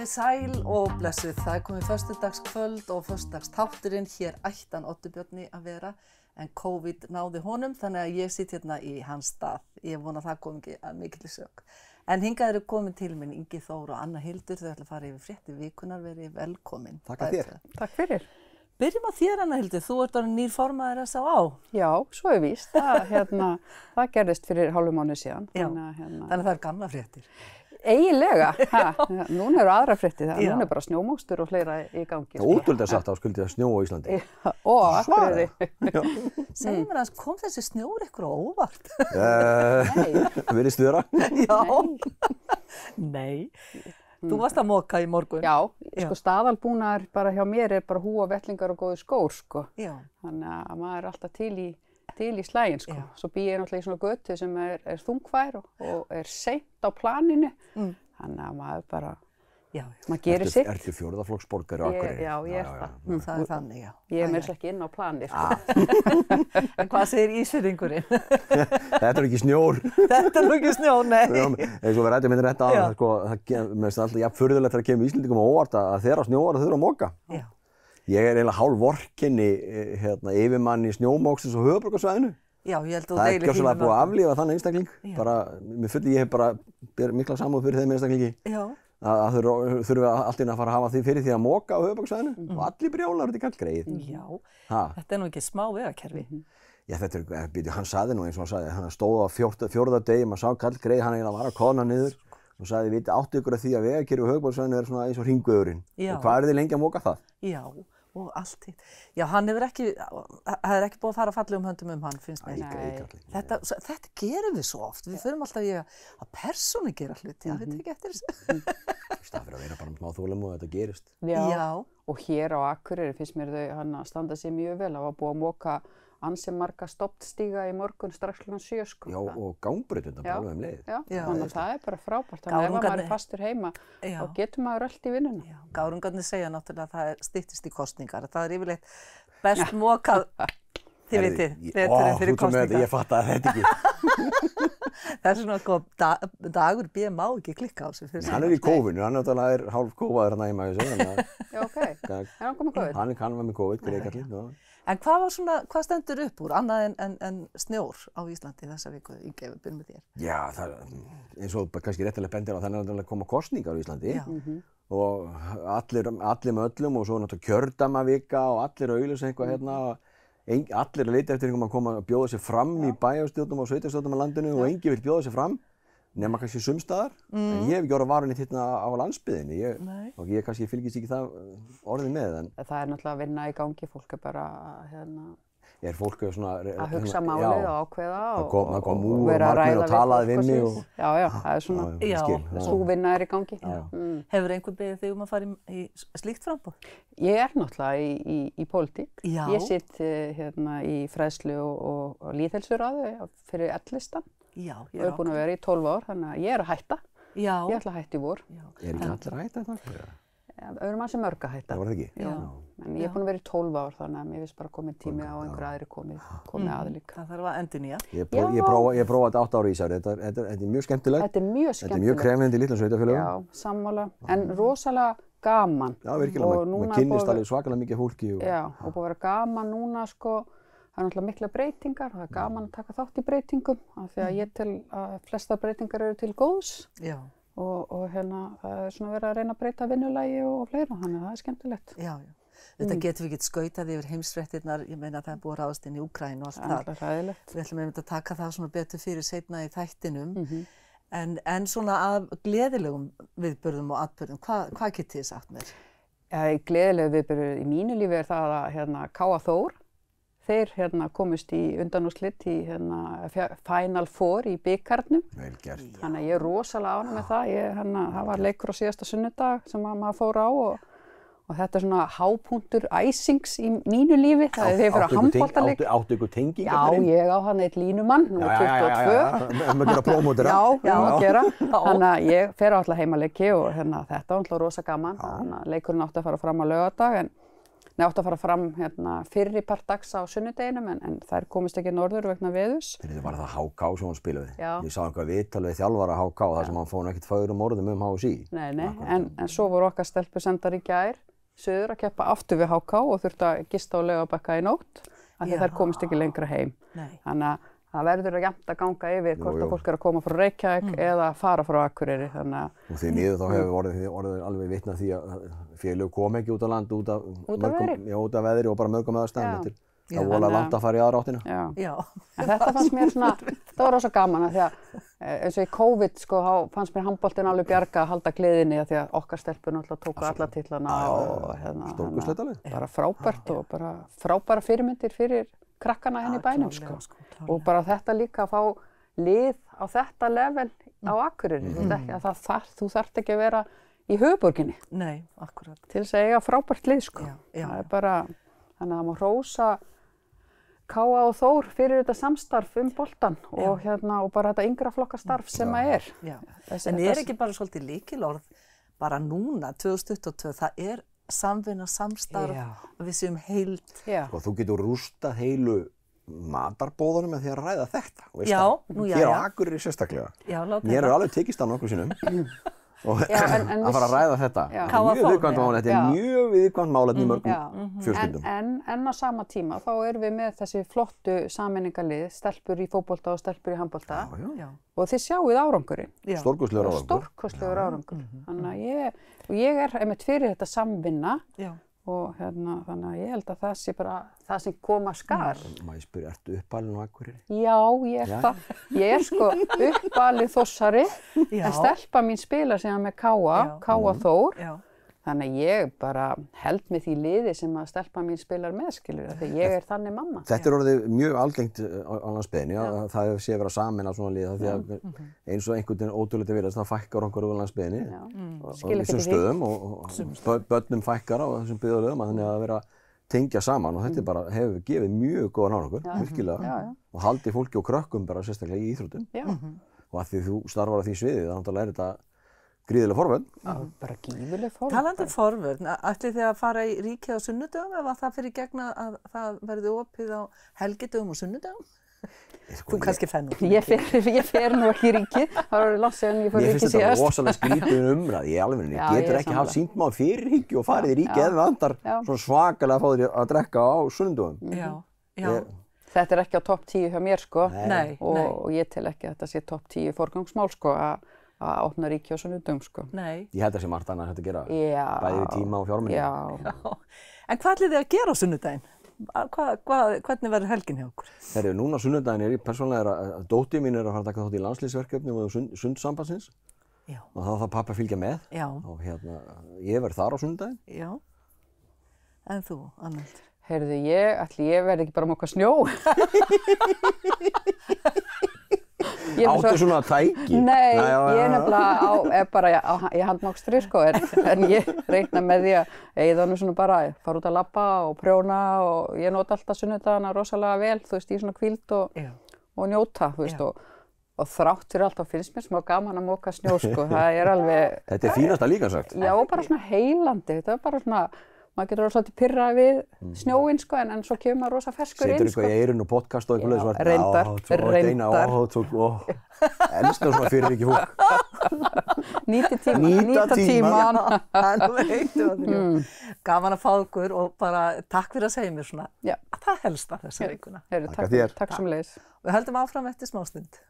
Komið sæl og blessuð, það komið föstudagskvöld og föstudagsþátturinn, hér ætti hann Oddur Björni að vera, en COVID náði honum, þannig að ég sitt hérna í hans stað. Ég vona að það kom ekki að mikilli sök. En hingað eru komin til minn Ingi Þór og Anna Hildur, þau ætla að fara yfir fréttir vikunar, verið velkomin. Takk að þér. Takk fyrir. Byrjum á þér, Anna Hildur, þú ert orðin nýr formaður S.A.A. Já, svo er víst. Það gerðist fyrir hálfum mánuði síðan. Já, þannig að það er gamla fréttir. Eiginlega. Núna eru aðra fréttir það. Núna er bara snjómokstur og fleira í gangi. Ótrúlega sagt á skuldi að snjóa á Íslandi. Og Akureyri. Segjum mér að kom þessi snjór ykkur á óvart? Virðist vera? Já. Nei. Þú varst að moka í morgun. Já, sko staðalbúnaður bara hjá mér er bara húa, vettlingar og góði skór, sko. Já. Þannig að maður er alltaf til í slæginn, sko. Svo bý ég náttúrulega í svona götu sem er þungfær og er seint á planinu. Þannig að maður bara, maður gerir sitt. Ertu fjórðaflokksborgari á Akureyri? Já, ég er það. Það er þannig, já. Ég er mér ekki inn á plani, sko. En hvað segir Ísfirðingurinn? Þetta er ekki snjór. Þetta er ekki snjór, nei. Eins og við rættum þetta rétt að, sko, mér finnst alltaf jafn furðulegt þegar kemur Íslendingum á óvart að þeirra snjóar og þeirra að moka. Já. Ég er eiginlega hálf vorkenni yfirmanni snjómóksins og höfuðborgarsvæðinu. Já, ég held að þú það deilir er gjörsamlega búið að aflífa þannig einstakling. Bara, ég hef bara mikla samúð fyrir þeim einstaklingi. Já. Að þurfa allt inn að fara að hafa því fyrir því að moka á höfuðborgarsvæðinu og allir brjálar út í kallgreið. Já, þetta er nú ekki smá vegakerfi. Já, hann sagði nú eins og hann sagði, hann stóð á fjórða degi, maður sá kallgreið, hann eiginlega var að koðna niður og sagði, við áttu ykkur að því að vegakerfi á höfuðborgarsvæðinu er svona eins og hringvegurinn. Og hvað er þið lengi að moka það? Já. Og allt hitt. Já, hann hefur ekki, það er ekki búið að fara fallegum höndum hann, finnst mér. Þetta gerum við svo oft. Við förum alltaf í að persónu gera hluti. Já, þetta ekki eftir þessu. Það fyrir að vera bara með þólum og þetta gerist. Já. Og hér á Akureyri finnst mér þau hann að standa sig mjög vel. Það var búið að moka ansi marga stofnstíga í morgun strax klukkan 7, sko. Já, og gangbrautina bara alveg leið. Já, þannig að það er bara frábært. Þannig að ef maður er fastur heima, þá getur maður öll í vinnuna. Já, gárungarnir segja náttúrulega að það styttist í kosningar. Það er yfirleitt best mokað, þið vitið, veturinn fyrir kosningar. Ég fattaði þetta ekki. Það er svona dagur B má ekki klikka á sig. Hann er í kófinu, hann er hálf kófaður hann heima í þessu. Já, ok. Er hann komið COVID? Hann var með COVID, greikallinn. En hvað stendur upp úr, annað en snjór á Íslandi þessa viku, Ingi, ef við byrjum með þér? Já, eins og kannski réttilega bendir á þannig að koma kosningar á Íslandi og allir með öllum og svo náttúrulega kjördæmavika og allir að auglýsa eitthvað hérna. Allir að leita eftir einhverjum að koma að bjóða sig fram í bæjarstjórnum og sveitarstjórnum á landinu og enginn vill bjóða sig fram. Nema kannski sumstaðar, en ég hef ekki orðið varunni hérna á landsbyggðinni og ég kannski fylgist ekki það orðið með. Það er náttúrulega að vinna í gangi, fólk er bara fólk svona að hugsa málið og ákveða og vera að ræða við fólk. Já, það er svona, sú vinna er í gangi. Hefur einhver beðið þig að fara í slíkt framboð? Ég er náttúrulega í pólitík. Ég sitt hérna í fræðslu og lýðheilsuráði fyrir L-listan. Já, ég er búin að vera í 12 ár, þannig að ég er að hætta. Já. Ég ætla að hætta í vor. Er ekki allir að hætta það? Öðrum að sem mörg að hætta. Það var það ekki? Já. En ég er búin að vera í 12 ár, þannig að mér finnst bara komið tími á einhverju aðri komið að líka. Það þarf að endurnýja. Ég prófaði þetta 8 ára í Ísafirði. Þetta er mjög skemmtilegt. Þetta er mjög skemmtilegt. Þetta er mjög krefjandi í litlum sveitarfélögum. Já, sammála. En rosalega gaman. Já, virkilega. Maður kynnist alveg svakalega mikið fólki. Já, og búið að vera gaman núna, sko. Það er náttúrulega mikla breytingar og það er gaman að taka þátt í breytingum af því að ég tel að flesta breytingar eru til góðs. Já. Og hérna það er svona verið að reyna að breyta vinnulagi og fleira, þannig að það er skemmtilegt. Já. Þetta getum við ekki skautað yfir heimsfréttirnar, ég meina að það er búið að ráðast inn í Úkraínu og allt það. Það er ræðilegt. Við ætlum einmitt að taka það svona betur fyrir seinna í þættinum. En svona af gleðilegum viðburðum og atburðum, hvað getið þið sagt mér? Gleðilegu viðburður í mínu lífi er það að K.A. Þór, þeir komust í undanúrslit í Final Four í bikarnum. Vel gert. Þannig að ég er rosalega ánægð með það. Það var leikur á síðasta sunnudag sem maður fór á og þetta er svona hápunktur æsings í mínu lífi. Það er þegar ég fyrir að handboltaleik. Áttu ykkur tengingar? Já, ég á hann eitt línumann, nú 22. Maður gera prómótera. Já, maður gera. Þannig að ég fer á alltaf heimaleiki og þetta var alltaf rosa gaman. Þannig að leikurinn átti að fara fram á laugardag en átt að fara fram hérna fyrri part dags á sunnudeginum en þær komist ekki norður vegna veðurs. Þetta var það HK sem hún spilaði. Já. Ég sá einhvað viðtal við þjálfara HK þar sem hann fór ekkert fögrum orðum HSÍ. Nei, en svo voru okkar stelpur sendar í gær suður að keppa aftur við HK og þurftu að gista á Laugarbakka í nótt af því þær komist ekki lengra heim. Þannig að það verður jafnt að ganga yfir hvort að fólk að koma frá Reykjavík eða fara frá Akureyri. Og því miður þá hefur orðið alveg vitna því að félög kom ekki út á land út af veðri og bara mörgum aðstæðum. Það voru langt að fara í aðra áttina. Já. En þetta fannst mér svona, það var rosa gaman að því að eins og í COVID sko, þá fannst mér handboltinn alveg bjarga að halda gleðinni að því að okkar stelpur náttúrulega tóku alla titlana og stórkostlegt bara frábært og bara frábæra fyrirmyndir fyrir krakkana henni í bænum sko. Og bara þetta líka að fá lið á þetta level á Akureyri. Þú þarft ekki að vera í höfuðborginni. Nei, akkurat. Til þess að eiga frábært lið sko. Það er bara, þannig að það má hrósa Káa og Þór fyrir þetta samstarf boltan og bara þetta yngra flokkastarf sem að er. En ekki bara svolítið lykilorð bara núna, 2022, það samvinna, samstarf, að við séum heild. Þú getur rústað heilu matarbóðunum með því að ræða þetta. Hér á Akureyri sérstaklega. Mér hefur alveg tekist á nokkrum sinnum. Og að fara að ræða þetta. Þetta er mjög viðkvæmt málefni í mörgum fjölskyldum. En á sama tíma þá erum við með þessi flottu sameiningarlið, stelpur í fótbolta og stelpur í handbolta. Og þið sjáuð árangurinn. Stórkostlegur árangur. Þannig að ég einmitt fyrir þetta samvinna. Og þannig að ég held að það sé bara það sem koma skal. Má ég spyrja, ertu uppalinn á Akureyri? Já, ég það. Ég sko uppalinn Þórsari, en stelpa mín spilar síðan með Káa Þór. Þannig að ég bara held með því liði sem að stelpa mín spilar með, skilur, þegar ég þannig mamma. Þetta orðið mjög algengt á landsbyggðinni, að það sé verið að sameina svona lið, því að eins og einhvern veginn ótrúlega virðast, það fækkar okkur á landsbyggðinni á þessum stöðum og börnum fækkar á þessum byggðarlögum, þannig að vera að tengja saman og þetta bara hefur gefið mjög góðan árangur, virkilega, og haldið fólki og krökkum bara sérstaklega í íþróttum. Og að því þú starfar á því sviði, þá er þetta gríðileg forvörn. Bara gífurleg forvörn. Talandi forvörn, ætlið þið að fara í ríkið á sunnudögum ef það fyrir gegna að það verði opið á helgidögum og sunnudögum? Þú kannski fennur. Ég fer nú ekki í ríkið. Það var langt síðan ég fór í ríkið síðast. Mér finnst þetta rosalega skrítið umræð í alvörunni. Getur ekki haft sýnt maður fyrir ríkið og farið í ríkið eða vantar svona svakalega að fá þér að drekka á sunnudögum. Þetta ekki á topp 10 hjá mér sko. Og ég tel ekki að þetta sé topp 10 forgangsmál sko að opna ríki á sunnudögum sko. Ég held að sé margt annað hægt að gera, bæði við tíma og fjármuni. En hvað ætlið þið að gera á sunnudaginn? Hvernig verður helgin hjá okkur? Núna á sunnudaginn persónulega að dóttir mín að fara að taka þátt í landsliðsverkefni og sundsambandsins. Og þá þarf pappa að fylgja með. Og ég verð þar á sunnudaginn. Já. En þú, Arnaldur? Heyrðu, ég verð ekki bara að moka snjó. Áttu svona tæki? Nei, ég nefnilega bara í handmokstri sko, en ég reikna með því að eyða nú svona bara fara út að labba og prjóna og ég nota alltaf sunnudagana rosalega vel, þú veist, í svona hvíld og njóta, þú veist, og þrátt fyrir allt þá finnst mér smá gaman að moka snjó sko, það er alveg... Þetta fínasta líkansagt. Já, bara svona heilandi, þetta bara svona... Maður getur svolítið pirrað við snjóinn sko, en svo kemur maður rosa ferskur inn sko. Setur eitthvað í eyrun og podcast og eitthvað svart. Reyndar. Elskar svona fyrir ekki húk. Nýta tíman. Gaman að fá ykkur og bara takk fyrir að segja mér svona að það helst að þessa vikuna. Takk sömuleiðis. Við höldum áfram eftir smástund.